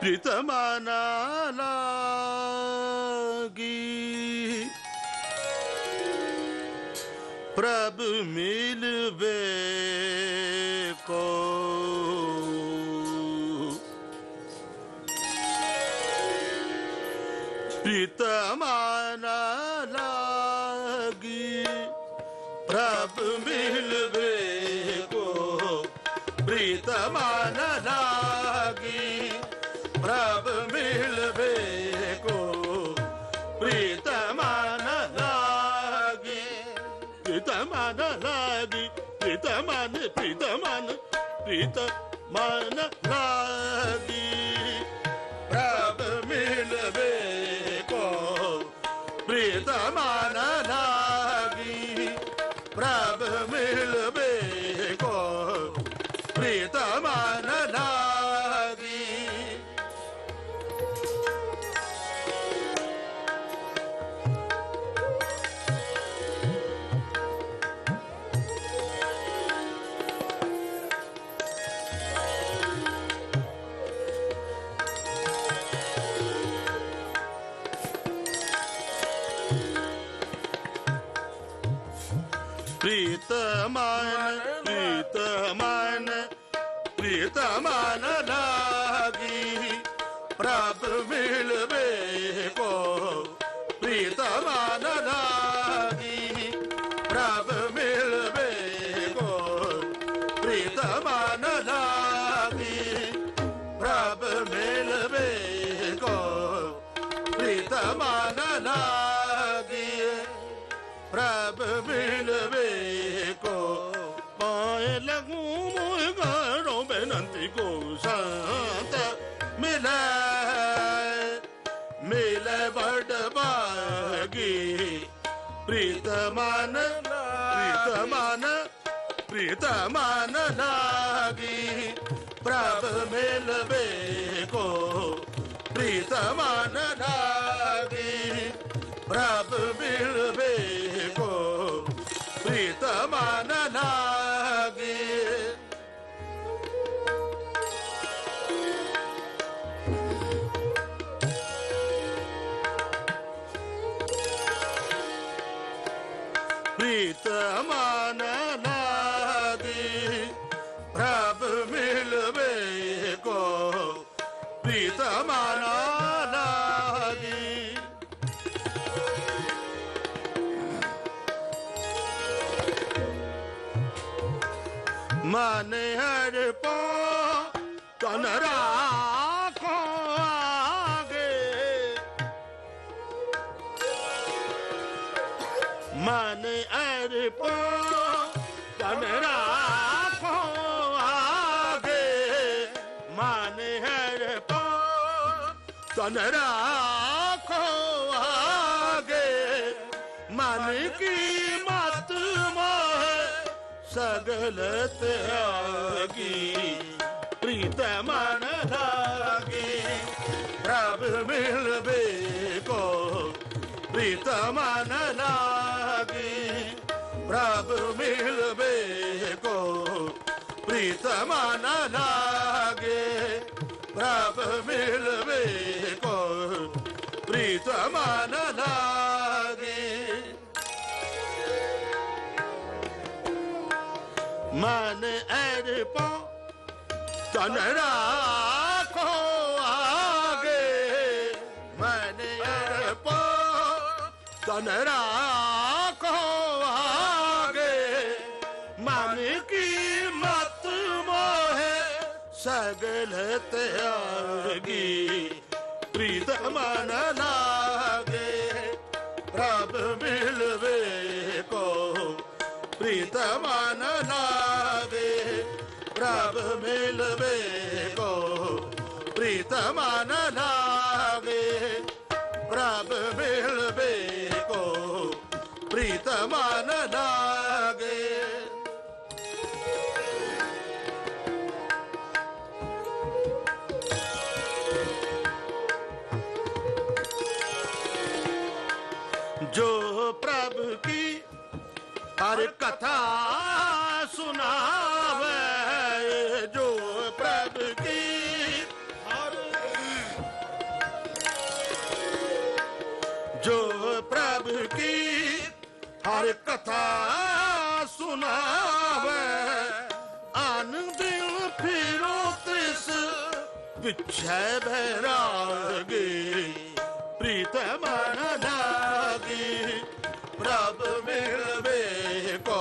प्रीतमाना लागी प्रभु मिलवे को प्रीतमाना लागी प्रभु मिलवे को प्रीतमाना लागी प्रभु मिलवे को प्रीतमान लागी प्रीतमान लागी प्रीतमान प्रीतमान प्रीतमान लागी प्रभु मिलवे को प्रीतमान लागी प्रभु मिलवे को प्रीतमान लागी प्रीतमान प्रीतमान प्रीतमान लागी प्रभु मिलवे को प्रीतमान लागी प्रभु मिलवे को प्रीतमान लागी प्रभु मिलवे को प्रीतमान लागी प्रभु मिलवे को पाए लगूं मुझको बेनंती को संत मिले मिले बड़ भागी प्रीतमान प्रीतमान प्रीतमान लागी प्रभु मिलवे को प्रीतमान लागी प्रभु मिलवे को प्रीतमान लागी प्रीतमान लागी प्रभु मिलवे को प्रीतमान लागी माने हर पो तन राखो आगे माने हर पो तन राखो आगे माने हर पो तन राखो आगे मन की मत मोह सगल त्यागी प्रीतमान लागी प्रभु मिलवे को प्रीतमान लागी प्रभु मिलवे को प्रीतमान लागे प्रभु मिलवे को प्रीतमान लागे मन अर्पो तन राखो आगे मन अर्पो तन राखो आगे मन की मत मोहे सगल त्यागी प्रीतमान लागे प्रभु मिलवे को प्रीतमान लागे प्रभु मिलवे को प्रीतमान लागे प्रभु मिलवे को प्रीतमान लागे जो प्रभु की हर कथा सुनावे जो प्रभु की हर पिछे बैरागी प्रीत मन लागी प्रभ मिलवे को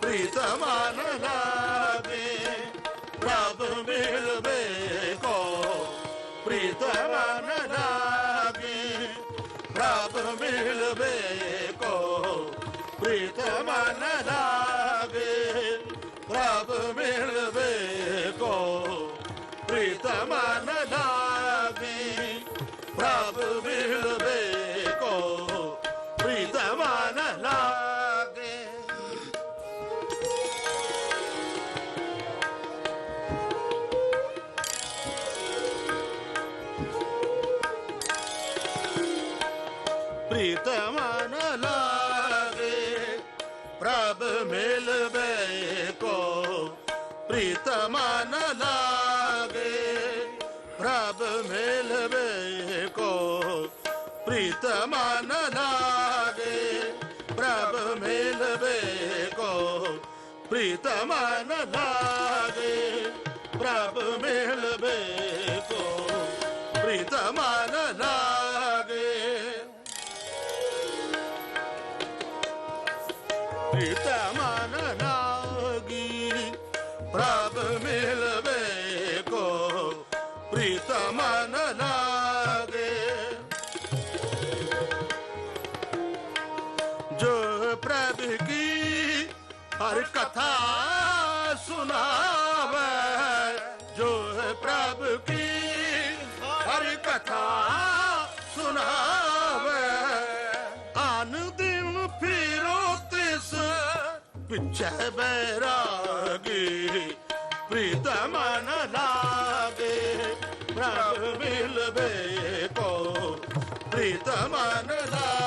प्रीत मन लागी प्रभ मिलवे को प्रीत मन लागी प्रभ मिलवे को प्रीत मन लागे प्रभ मिलवे को प्रीत मन लागे प्रभ मिलवे को प्रीत मन लागे। प्रीत मन लागे प्रभ मिलवे को प्रीत मन लागे प्रभ मिलवे को प्रीत मन लागे प्रभ मिलवे को प्रीत मन लागे प्रभ मिलवे को प्रीत मन लागे। प्रीत मन लागी प्रभ मिलवे को प्रीत मन लागे जो प्रभ की हर कथा सुनावे जो प्रभ की हर कथा सुनावे आन दिन फिरो तिस पिछे बैरागी प्रीत मन लागे प्रभ मिलवे को प्रीत मन लागे